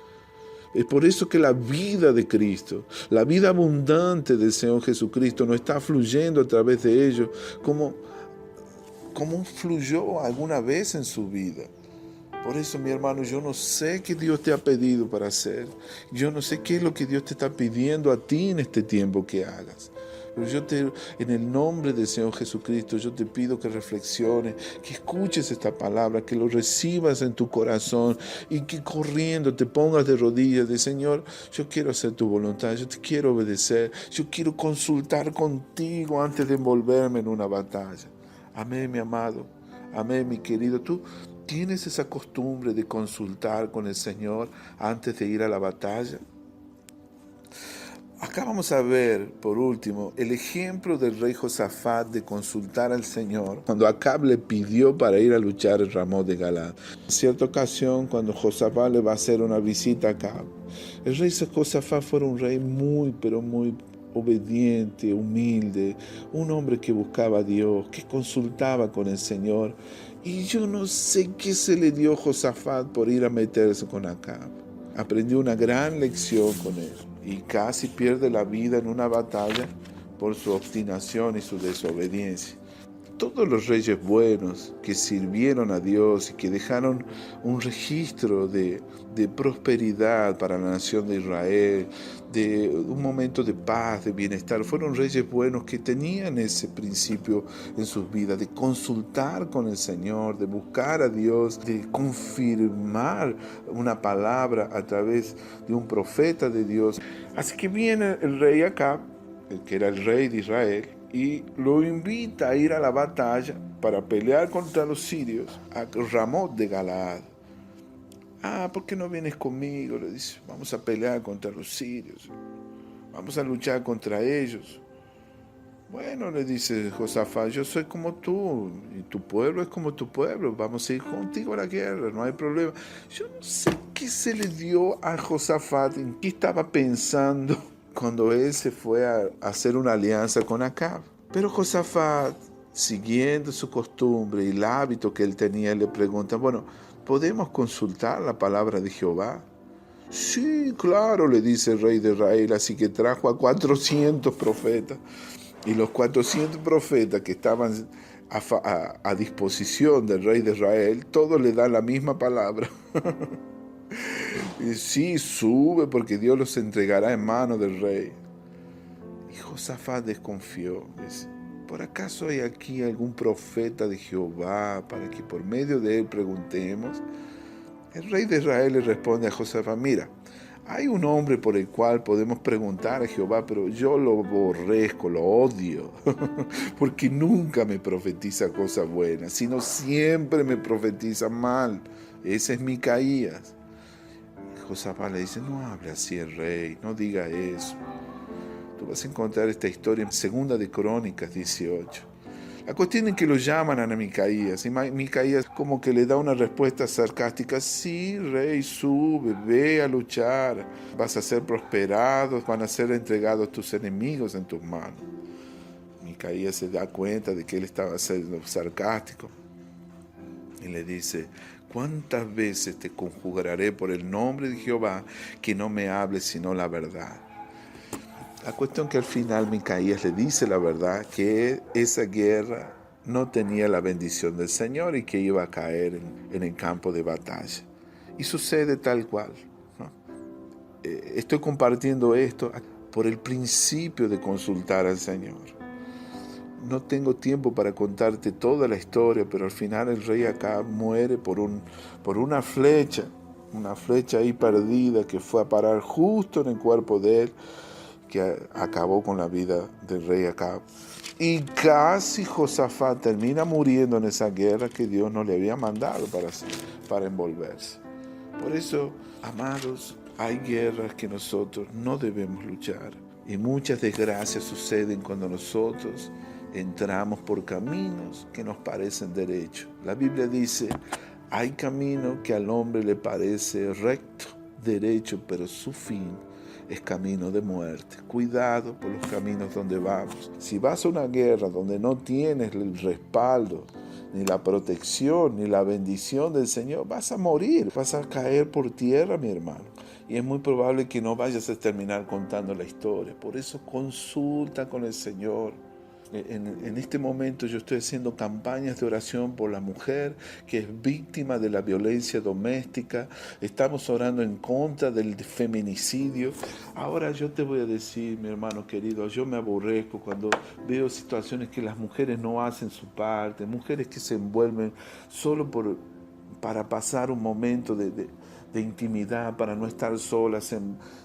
Es por eso que la vida de Cristo, la vida abundante del Señor Jesucristo no está fluyendo a través de ellos como fluyó alguna vez en su vida. Por eso, mi hermano, yo no sé qué Dios te ha pedido para hacer. Yo no sé qué es lo que Dios te está pidiendo a ti en este tiempo que hagas. Pero en el nombre del Señor Jesucristo, yo te pido que reflexiones, que escuches esta palabra, que lo recibas en tu corazón y que corriendo te pongas de rodillas de Señor, yo quiero hacer tu voluntad, yo te quiero obedecer, yo quiero consultar contigo antes de envolverme en una batalla. Amén, mi amado. Amén, mi querido. Tú tienes esa costumbre de consultar con el Señor antes de ir a la batalla. Acá vamos a ver, por último, el ejemplo del rey Josafat de consultar al Señor cuando Acab le pidió para ir a luchar en Ramot de Galaad. En cierta ocasión, cuando Josafat le va a hacer una visita a Acab, el rey Josafat fue un rey muy, pero muy obediente, humilde, un hombre que buscaba a Dios, que consultaba con el Señor. Y yo no sé qué se le dio a Josafat por ir a meterse con Acab. Aprendió una gran lección con él y casi pierde la vida en una batalla por su obstinación y su desobediencia. Todos los reyes buenos que sirvieron a Dios y que dejaron un registro de prosperidad para la nación de Israel, de un momento de paz, de bienestar, fueron reyes buenos que tenían ese principio en sus vidas, de consultar con el Señor, de buscar a Dios, de confirmar una palabra a través de un profeta de Dios. Así que viene el rey Acab, el que era el rey de Israel, y lo invita a ir a la batalla para pelear contra los sirios a Ramot de Galaad. ¿Por qué no vienes conmigo? Le dice, vamos a pelear contra los sirios, vamos a luchar contra ellos. Bueno, le dice Josafat, yo soy como tú, y tu pueblo es como tu pueblo, vamos a ir contigo a la guerra, no hay problema. Yo no sé qué se le dio a Josafat, en qué estaba pensando cuando él se fue a hacer una alianza con Acab. Pero Josafat, siguiendo su costumbre y el hábito que él tenía, le pregunta, bueno, ¿podemos consultar la palabra de Jehová? Sí, claro, le dice el rey de Israel, así que trajo a 400 profetas. Y los 400 profetas que estaban a disposición del rey de Israel, todos le dan la misma palabra. Y sí, sube porque Dios los entregará en manos del rey. Y Josafat desconfió. Dice, ¿por acaso hay aquí algún profeta de Jehová para que por medio de él preguntemos? El rey de Israel le responde a Josafat, mira, hay un hombre por el cual podemos preguntar a Jehová, pero yo lo aborrezco, lo odio, porque nunca me profetiza cosas buenas, sino siempre me profetiza mal. Ese es Micaías. Josafat le dice, no hable así el rey, no diga eso. Tú vas a encontrar esta historia en 2 de Crónicas 18. La cuestión es que lo llaman a Micaías y Micaías como que le da una respuesta sarcástica, sí, rey, sube, ve a luchar, vas a ser prosperado, van a ser entregados tus enemigos en tus manos. Micaías se da cuenta de que él estaba siendo sarcástico y le dice, ¿cuántas veces te conjuraré por el nombre de Jehová que no me hables sino la verdad? La cuestión que al final Micaías le dice la verdad, que esa guerra no tenía la bendición del Señor y que iba a caer en el campo de batalla. Y sucede tal cual, ¿no? Estoy compartiendo esto por el principio de consultar al Señor. No tengo tiempo para contarte toda la historia, pero al final el rey Acab muere por una flecha ahí perdida que fue a parar justo en el cuerpo de él, que acabó con la vida del rey Acab. Y casi Josafat termina muriendo en esa guerra que Dios no le había mandado para envolverse. Por eso, amados, hay guerras que nosotros no debemos luchar. Y muchas desgracias suceden cuando nosotros entramos por caminos que nos parecen derechos. La Biblia dice, hay camino que al hombre le parece recto, derecho, pero su fin es camino de muerte. Cuidado por los caminos donde vamos. Si vas a una guerra donde no tienes el respaldo ni la protección, ni la bendición del Señor, vas a morir, vas a caer por tierra, mi hermano. Y es muy probable que no vayas a terminar contando la historia. Por eso consulta con el Señor. En este momento yo estoy haciendo campañas de oración por la mujer que es víctima de la violencia doméstica. Estamos orando en contra del feminicidio. Ahora yo te voy a decir, mi hermano querido, yo me aborrezco cuando veo situaciones que las mujeres no hacen su parte, mujeres que se envuelven solo para pasar un momento de intimidad, para no estar solas,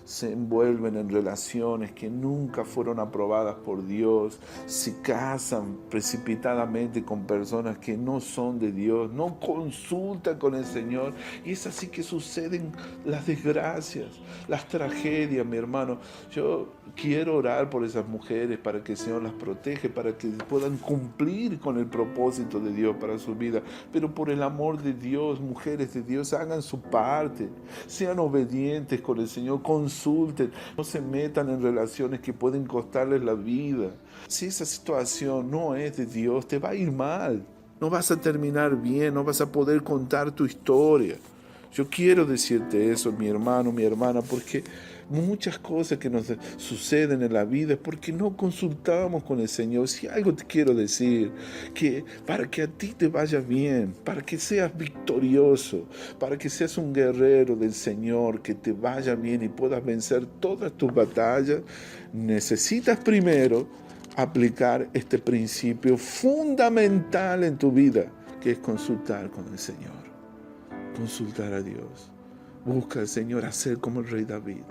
se envuelven en relaciones que nunca fueron aprobadas por Dios, se casan precipitadamente con personas que no son de Dios, no consultan con el Señor, y es así que suceden las desgracias, las tragedias, mi hermano. Yo quiero orar por esas mujeres para que el Señor las protege, para que puedan cumplir con el propósito de Dios para su vida, pero por el amor de Dios, mujeres de Dios, hagan su parte, sean obedientes con el Señor, consulten, no se metan en relaciones que pueden costarles la vida. Si esa situación no es de Dios, te va a ir mal, no vas a terminar bien, no vas a poder contar tu historia. Yo quiero decirte eso, mi hermano, mi hermana, porque muchas cosas que nos suceden en la vida es porque no consultamos con el Señor. Si algo te quiero decir, que para que a ti te vaya bien, para que seas victorioso, para que seas un guerrero del Señor, que te vaya bien y puedas vencer todas tus batallas, necesitas primero aplicar este principio fundamental en tu vida, que es consultar con el Señor. Consultar a Dios. Busca al Señor, hacer como el rey David.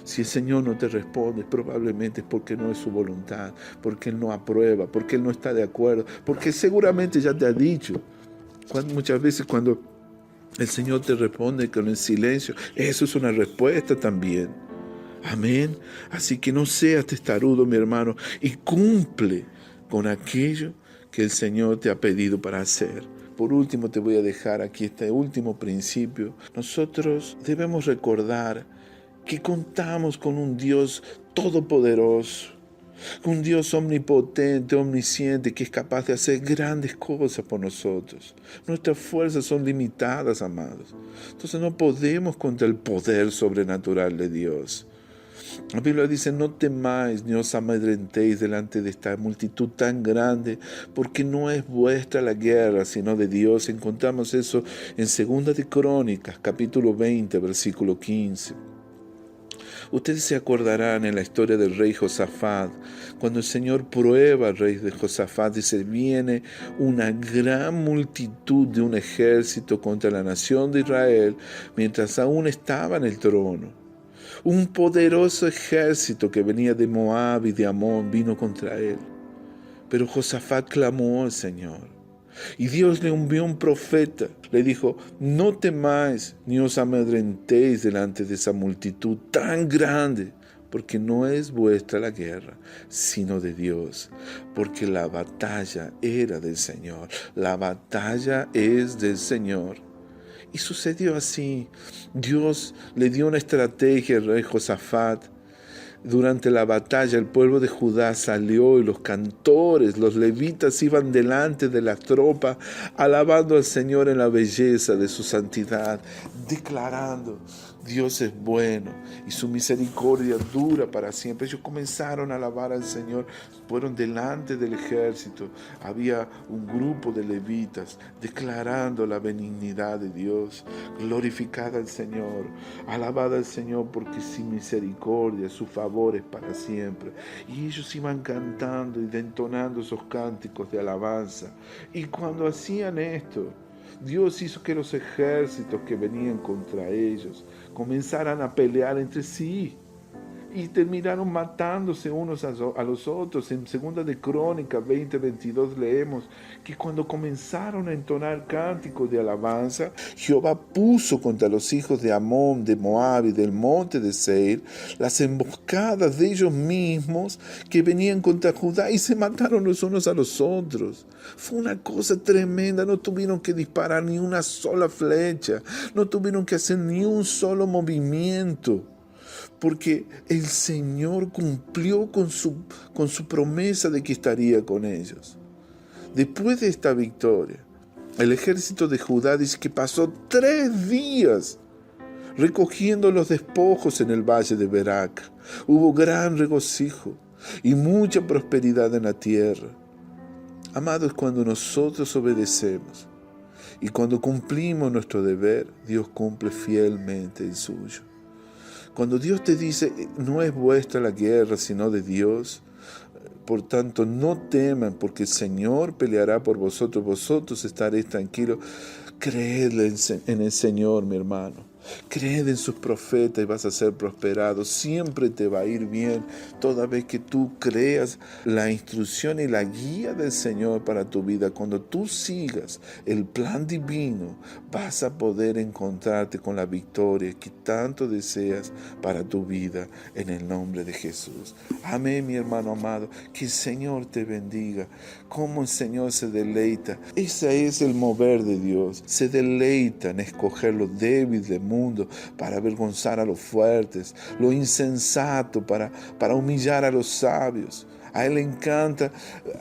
Si el Señor no te responde, probablemente es porque no es su voluntad, porque Él no aprueba, porque Él no está de acuerdo, porque seguramente ya te ha dicho. Muchas veces cuando el Señor te responde con el silencio, eso es una respuesta también. Amén. Así que no seas testarudo, mi hermano, y cumple con aquello que el Señor te ha pedido para hacer. Por último, te voy a dejar aquí este último principio. Nosotros debemos recordar que contamos con un Dios todopoderoso, un Dios omnipotente, omnisciente, que es capaz de hacer grandes cosas por nosotros. Nuestras fuerzas son limitadas, amados. Entonces no podemos contra el poder sobrenatural de Dios. La Biblia dice, no temáis ni os amedrentéis delante de esta multitud tan grande, porque no es vuestra la guerra, sino de Dios. Encontramos eso en 2 de Crónicas, capítulo 20, versículo 15. Ustedes se acordarán en la historia del rey Josafat, cuando el Señor prueba al rey de Josafat, dice, viene una gran multitud de un ejército contra la nación de Israel, mientras aún estaba en el trono. Un poderoso ejército que venía de Moab y de Amón vino contra él. Pero Josafat clamó al Señor. Y Dios le envió un profeta. Le dijo, no temáis ni os amedrentéis delante de esa multitud tan grande, porque no es vuestra la guerra, sino de Dios. Porque la batalla era del Señor. La batalla es del Señor. Y sucedió así. Dios le dio una estrategia al rey Josafat. Durante la batalla el pueblo de Judá salió y los cantores, los levitas iban delante de la tropa, alabando al Señor en la belleza de su santidad, declarando, Dios es bueno y su misericordia dura para siempre. Ellos comenzaron a alabar al Señor, fueron delante del ejército. Había un grupo de levitas declarando la benignidad de Dios. Glorificada al Señor, alabada al Señor porque sin misericordia, su favor es para siempre. Y ellos iban cantando y entonando esos cánticos de alabanza. Y cuando hacían esto, Dios hizo que los ejércitos que venían contra ellos comenzaran a pelear entre sí y terminaron matándose unos a los otros. En 2 de Crónicas 20:22 leemos que cuando comenzaron a entonar cánticos de alabanza, Jehová puso contra los hijos de Amón, de Moab y del monte de Seir las emboscadas de ellos mismos que venían contra Judá y se mataron los unos a los otros. Fue una cosa tremenda, no tuvieron que disparar ni una sola flecha, no tuvieron que hacer ni un solo movimiento, porque el Señor cumplió con su promesa de que estaría con ellos. Después de esta victoria, el ejército de Judá dice que pasó 3 días recogiendo los despojos en el valle de Berac. Hubo gran regocijo y mucha prosperidad en la tierra. Amados, cuando nosotros obedecemos y cuando cumplimos nuestro deber, Dios cumple fielmente el suyo. Cuando Dios te dice, no es vuestra la guerra, sino de Dios, por tanto no teman, porque el Señor peleará por vosotros, vosotros estaréis tranquilos. Creed en el Señor, mi hermano. Creed en sus profetas y vas a ser prosperado. Siempre te va a ir bien toda vez que tú creas la instrucción y la guía del Señor para tu vida. Cuando tú sigas el plan divino, vas a poder encontrarte con la victoria que tanto deseas para tu vida en el nombre de Jesús. Amén, mi hermano amado. Que el Señor te bendiga. Cómo el Señor se deleita. Ese es el mover de Dios. Se deleita en escoger lo débil del mundo para avergonzar a los fuertes, lo insensato para humillar a los sabios. A Él le encanta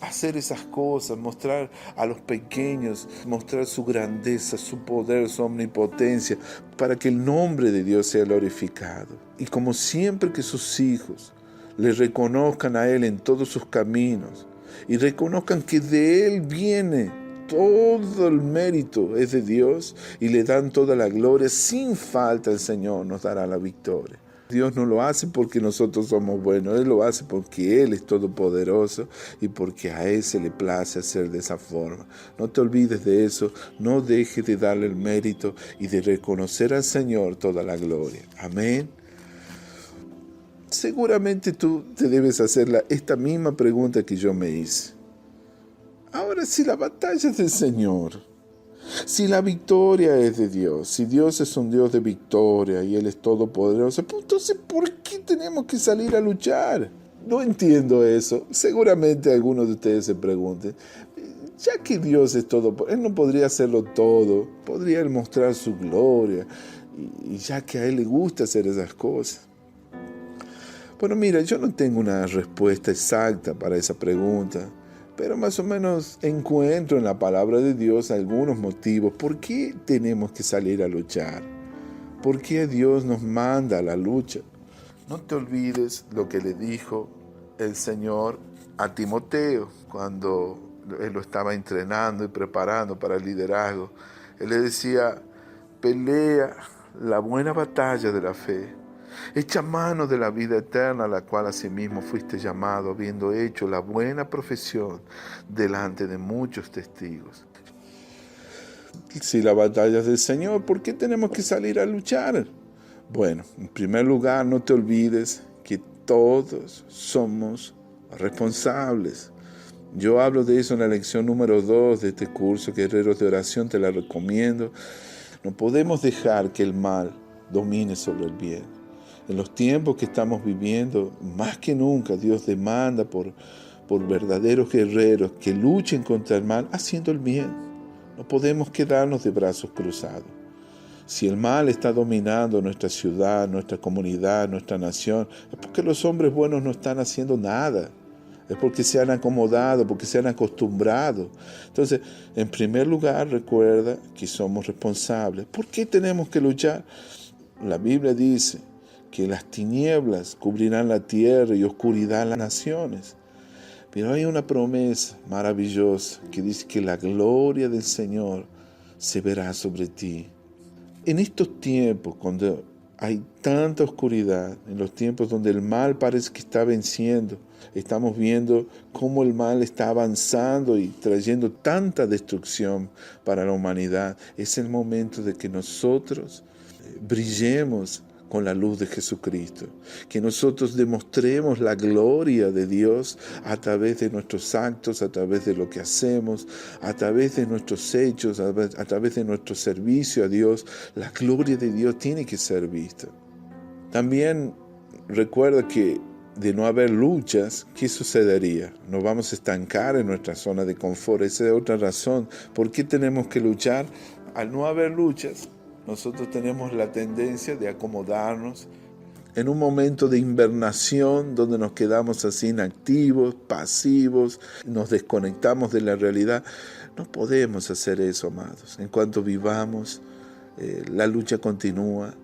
hacer esas cosas, mostrar a los pequeños, mostrar su grandeza, su poder, su omnipotencia, para que el nombre de Dios sea glorificado. Y como siempre que sus hijos le reconozcan a Él en todos sus caminos y reconozcan que de Él viene todo el mérito, es de Dios, y le dan toda la gloria, sin falta el Señor nos dará la victoria. Dios no lo hace porque nosotros somos buenos, Él lo hace porque Él es todopoderoso y porque a Él se le place hacer de esa forma. No te olvides de eso, no dejes de darle el mérito y de reconocer al Señor toda la gloria. Amén. Seguramente tú te debes hacer esta misma pregunta que yo me hice. Ahora, si la batalla es del Señor, si la victoria es de Dios, si Dios es un Dios de victoria y Él es todopoderoso, pues entonces, ¿por qué tenemos que salir a luchar? No entiendo eso. Seguramente algunos de ustedes se pregunten, ya que Dios es todopoderoso, Él no podría hacerlo todo, podría Él mostrar su gloria, y ya que a Él le gusta hacer esas cosas. Bueno, mira, yo no tengo una respuesta exacta para esa pregunta, pero más o menos encuentro en la palabra de Dios algunos motivos. ¿Por qué tenemos que salir a luchar? ¿Por qué Dios nos manda a la lucha? No te olvides lo que le dijo el Señor a Timoteo cuando Él lo estaba entrenando y preparando para el liderazgo. Él le decía, pelea la buena batalla de la fe. Echa mano de la vida eterna a la cual asimismo fuiste llamado, habiendo hecho la buena profesión delante de muchos testigos. Si la batalla es del Señor, ¿por qué tenemos que salir a luchar? Bueno, en primer lugar, no te olvides que todos somos responsables. Yo hablo de eso en la lección número 2 de este curso, Guerreros de Oración, te la recomiendo. No podemos dejar que el mal domine sobre el bien. En los tiempos que estamos viviendo, más que nunca, Dios demanda por verdaderos guerreros que luchen contra el mal haciendo el bien. No podemos quedarnos de brazos cruzados. Si el mal está dominando nuestra ciudad, nuestra comunidad, nuestra nación, es porque los hombres buenos no están haciendo nada. Es porque se han acomodado, porque se han acostumbrado. Entonces, en primer lugar, recuerda que somos responsables. ¿Por qué tenemos que luchar? La Biblia dice que las tinieblas cubrirán la tierra y oscuridad las naciones. Pero hay una promesa maravillosa que dice que la gloria del Señor se verá sobre ti. En estos tiempos, cuando hay tanta oscuridad, en los tiempos donde el mal parece que está venciendo, estamos viendo cómo el mal está avanzando y trayendo tanta destrucción para la humanidad. Es el momento de que nosotros brillemos con la luz de Jesucristo, que nosotros demostremos la gloria de Dios a través de nuestros actos, a través de lo que hacemos, a través de nuestros hechos, a través de nuestro servicio a Dios. La gloria de Dios tiene que ser vista. También recuerda que de no haber luchas, ¿qué sucedería? Nos vamos a estancar en nuestra zona de confort. Esa es otra razón. ¿Por qué tenemos que luchar? Al no haber luchas, nosotros tenemos la tendencia de acomodarnos en un momento de invernación donde nos quedamos así inactivos, pasivos, nos desconectamos de la realidad. No podemos hacer eso, amados. En cuanto vivamos, la lucha continúa,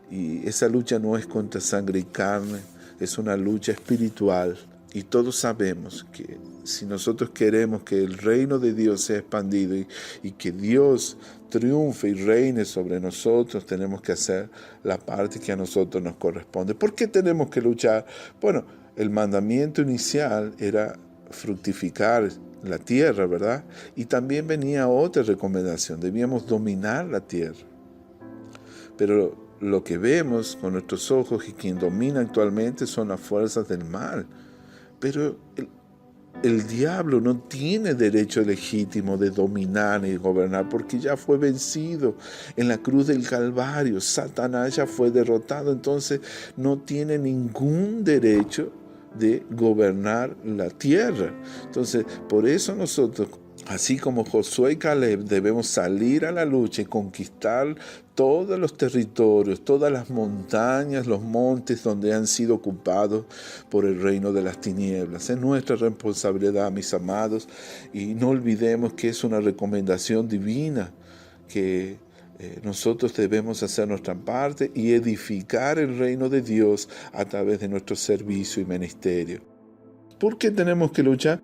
y esa lucha no es contra sangre y carne, es una lucha espiritual. Y todos sabemos que si nosotros queremos que el reino de Dios sea expandido y que Dios triunfe y reine sobre nosotros, tenemos que hacer la parte que a nosotros nos corresponde. ¿Por qué tenemos que luchar? Bueno, el mandamiento inicial era fructificar la tierra, ¿verdad? Y también venía otra recomendación: debíamos dominar la tierra. Pero lo que vemos con nuestros ojos y quien domina actualmente son las fuerzas del mal. Pero el diablo no tiene derecho legítimo de dominar ni gobernar, porque ya fue vencido en la cruz del Calvario. Satanás ya fue derrotado, entonces no tiene ningún derecho de gobernar la tierra. Entonces, por eso nosotros, así como Josué y Caleb, debemos salir a la lucha y conquistar todos los territorios, todas las montañas, los montes donde han sido ocupados por el reino de las tinieblas. Es nuestra responsabilidad, mis amados, y no olvidemos que es una recomendación divina, que nosotros debemos hacer nuestra parte y edificar el reino de Dios a través de nuestro servicio y ministerio. ¿Por qué tenemos que luchar?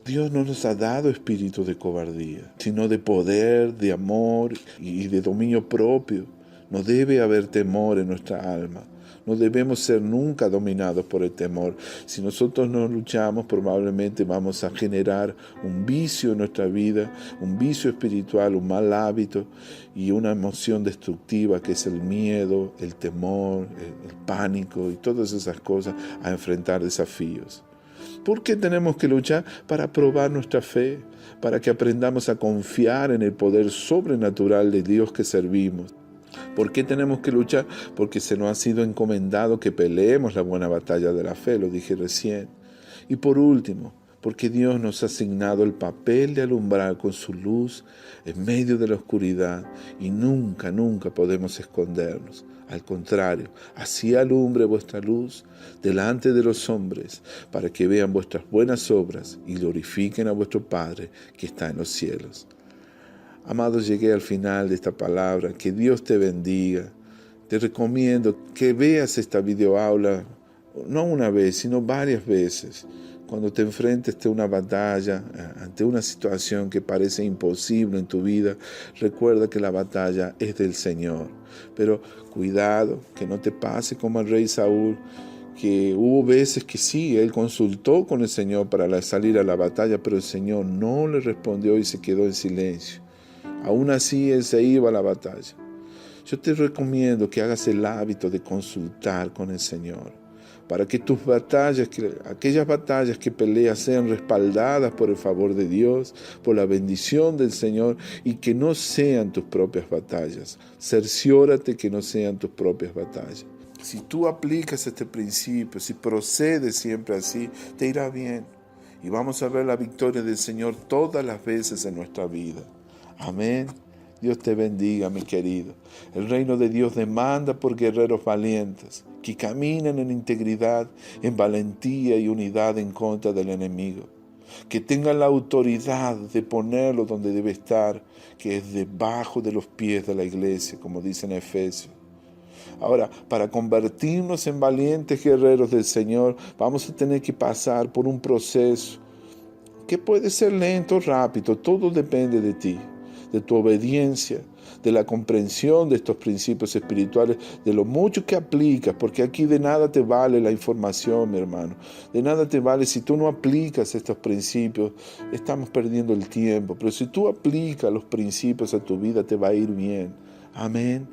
Dios no nos ha dado espíritu de cobardía, sino de poder, de amor y de dominio propio. No debe haber temor en nuestra alma. No debemos ser nunca dominados por el temor. Si nosotros no luchamos, probablemente vamos a generar un vicio en nuestra vida, un vicio espiritual, un mal hábito y una emoción destructiva que es el miedo, el temor, el pánico y todas esas cosas a enfrentar desafíos. ¿Por qué tenemos que luchar? Para probar nuestra fe, para que aprendamos a confiar en el poder sobrenatural de Dios que servimos. ¿Por qué tenemos que luchar? Porque se nos ha sido encomendado que peleemos la buena batalla de la fe, lo dije recién. Y por último, porque Dios nos ha asignado el papel de alumbrar con su luz en medio de la oscuridad y nunca, nunca podemos escondernos. Al contrario, así alumbre vuestra luz delante de los hombres, para que vean vuestras buenas obras y glorifiquen a vuestro Padre que está en los cielos. Amados, llegué al final de esta palabra. Que Dios te bendiga. Te recomiendo que veas esta videoaula, no una vez, sino varias veces. Cuando te enfrentes ante una batalla, ante una situación que parece imposible en tu vida, recuerda que la batalla es del Señor. Pero cuidado, que no te pase como al rey Saúl, que hubo veces que sí, él consultó con el Señor para salir a la batalla, pero el Señor no le respondió y se quedó en silencio. Aún así, él se iba a la batalla. Yo te recomiendo que hagas el hábito de consultar con el Señor, para que tus batallas, aquellas batallas que peleas sean respaldadas por el favor de Dios, por la bendición del Señor, y que no sean tus propias batallas. Cerciórate que no sean tus propias batallas. Si tú aplicas este principio, si procedes siempre así, te irá bien. Y vamos a ver la victoria del Señor todas las veces en nuestra vida. Amén. Dios te bendiga, mi querido. El reino de Dios demanda por guerreros valientes, que caminen en integridad, en valentía y unidad en contra del enemigo. Que tengan la autoridad de ponerlo donde debe estar, que es debajo de los pies de la iglesia, como dice en Efesios. Ahora, para convertirnos en valientes guerreros del Señor, vamos a tener que pasar por un proceso que puede ser lento o rápido. Todo depende de ti, de tu obediencia, de la comprensión de estos principios espirituales, de lo mucho que aplicas, porque aquí de nada te vale la información, mi hermano. De nada te vale si tú no aplicas estos principios, estamos perdiendo el tiempo. Pero si tú aplicas los principios a tu vida, te va a ir bien. Amén.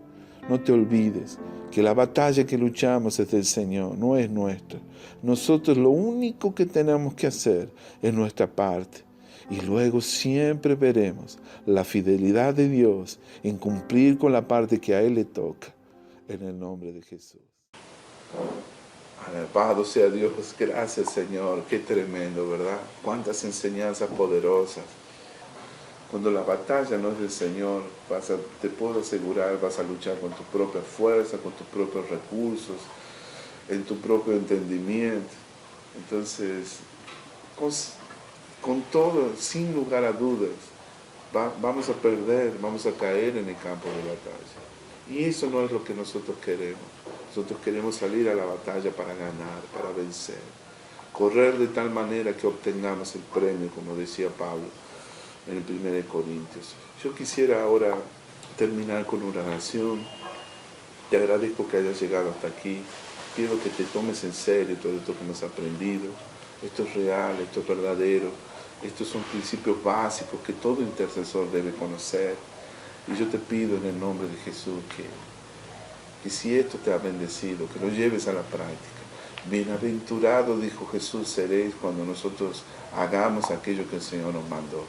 No te olvides que la batalla que luchamos es del Señor, no es nuestra. Nosotros lo único que tenemos que hacer es nuestra parte. Y luego siempre veremos la fidelidad de Dios en cumplir con la parte que a Él le toca. En el nombre de Jesús. Alabado sea Dios. Gracias, Señor. Qué tremendo, ¿verdad? Cuántas enseñanzas poderosas. Cuando la batalla no es del Señor, te puedo asegurar, vas a luchar con tu propia fuerza, con tus propios recursos. en tu propio entendimiento. Entonces, con todo, sin lugar a dudas, vamos a perder, vamos a caer en el campo de batalla. Y eso no es lo que nosotros queremos. Nosotros queremos salir a la batalla para ganar, para vencer. Correr de tal manera que obtengamos el premio, como decía Pablo en el 1 Corintios. Yo quisiera ahora terminar con una oración. Te agradezco que hayas llegado hasta aquí. Quiero que te tomes en serio todo esto que hemos aprendido. Esto es real, esto es verdadero. Estos son principios básicos que todo intercesor debe conocer. Y yo te pido en el nombre de Jesús que si esto te ha bendecido, que lo lleves a la práctica. Bienaventurado, dijo Jesús, seréis cuando nosotros hagamos aquello que el Señor nos mandó.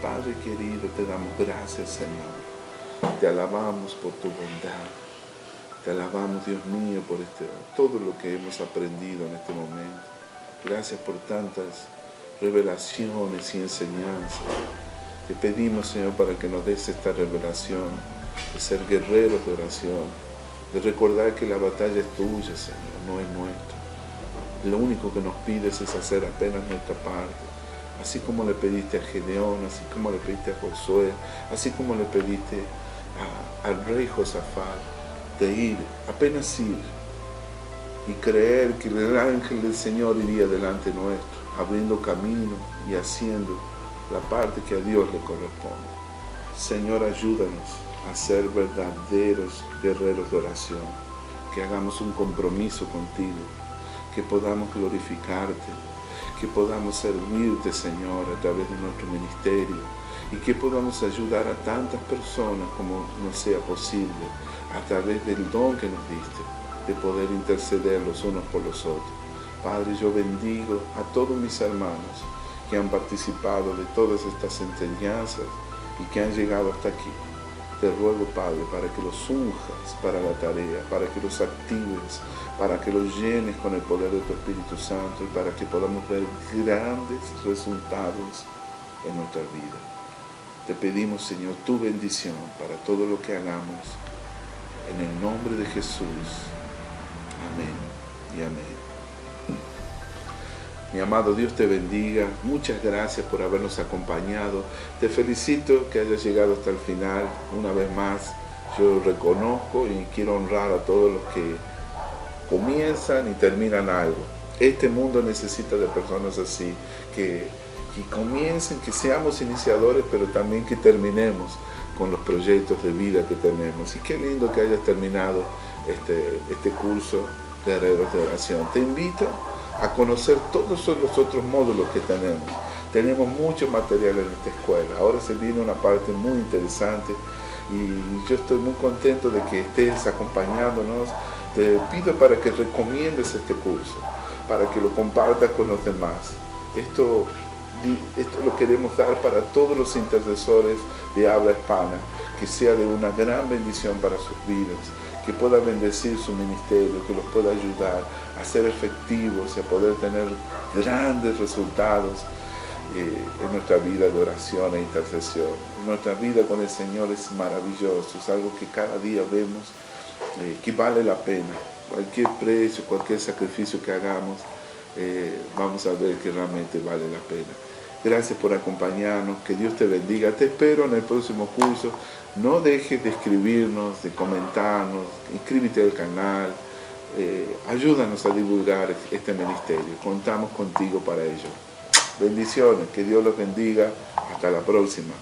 Padre querido, te damos gracias, Señor. Te alabamos por tu bondad. Te alabamos, Dios mío, por todo lo que hemos aprendido en este momento. Gracias por tantas revelaciones y enseñanzas. Te pedimos, Señor, para que nos des esta revelación de ser guerreros de oración, de recordar que la batalla es tuya, Señor, no es nuestra. Lo único que nos pides es hacer apenas nuestra parte, así como le pediste a Gedeón, así como le pediste a Josué, así como le pediste al rey Josafat, de ir, apenas ir, y creer que el ángel del Señor iría delante nuestro, abriendo camino y haciendo la parte que a Dios le corresponde. Señor, ayúdanos a ser verdaderos guerreros de oración, que hagamos un compromiso contigo, que podamos glorificarte, que podamos servirte, Señor, a través de nuestro ministerio, y que podamos ayudar a tantas personas como nos sea posible, a través del don que nos diste, de poder interceder los unos por los otros. Padre, yo bendigo a todos mis hermanos que han participado de todas estas enseñanzas y que han llegado hasta aquí. Te ruego, Padre, para que los unjas para la tarea, para que los actives, para que los llenes con el poder de tu Espíritu Santo y para que podamos ver grandes resultados en nuestra vida. Te pedimos, Señor, tu bendición para todo lo que hagamos. En el nombre de Jesús. Amén y amén. Mi amado, Dios te bendiga. Muchas gracias por habernos acompañado. Te felicito que hayas llegado hasta el final. Una vez más, yo reconozco y quiero honrar a todos los que comienzan y terminan algo. Este mundo necesita de personas así, que comiencen, que seamos iniciadores, pero también que terminemos con los proyectos de vida que tenemos. Y qué lindo que hayas terminado este curso Guerreros de Oración. Te invito a conocer todos los otros módulos que tenemos. Tenemos mucho material en esta escuela. Ahora se viene una parte muy interesante y yo estoy muy contento de que estés acompañándonos. Te pido para que recomiendes este curso, para que lo compartas con los demás. Esto lo queremos dar para todos los intercesores de habla hispana, que sea de una gran bendición para sus vidas, que pueda bendecir su ministerio, que los pueda ayudar a ser efectivos y a poder tener grandes resultados en nuestra vida de oración e intercesión. Nuestra vida con el Señor es maravilloso, es algo que cada día vemos que vale la pena. Cualquier precio, cualquier sacrificio que hagamos, vamos a ver que realmente vale la pena. Gracias por acompañarnos, que Dios te bendiga. Te espero en el próximo curso. No dejes de escribirnos, de comentarnos, inscríbete al canal, ayúdanos a divulgar este ministerio. Contamos contigo para ello. Bendiciones, que Dios los bendiga. Hasta la próxima.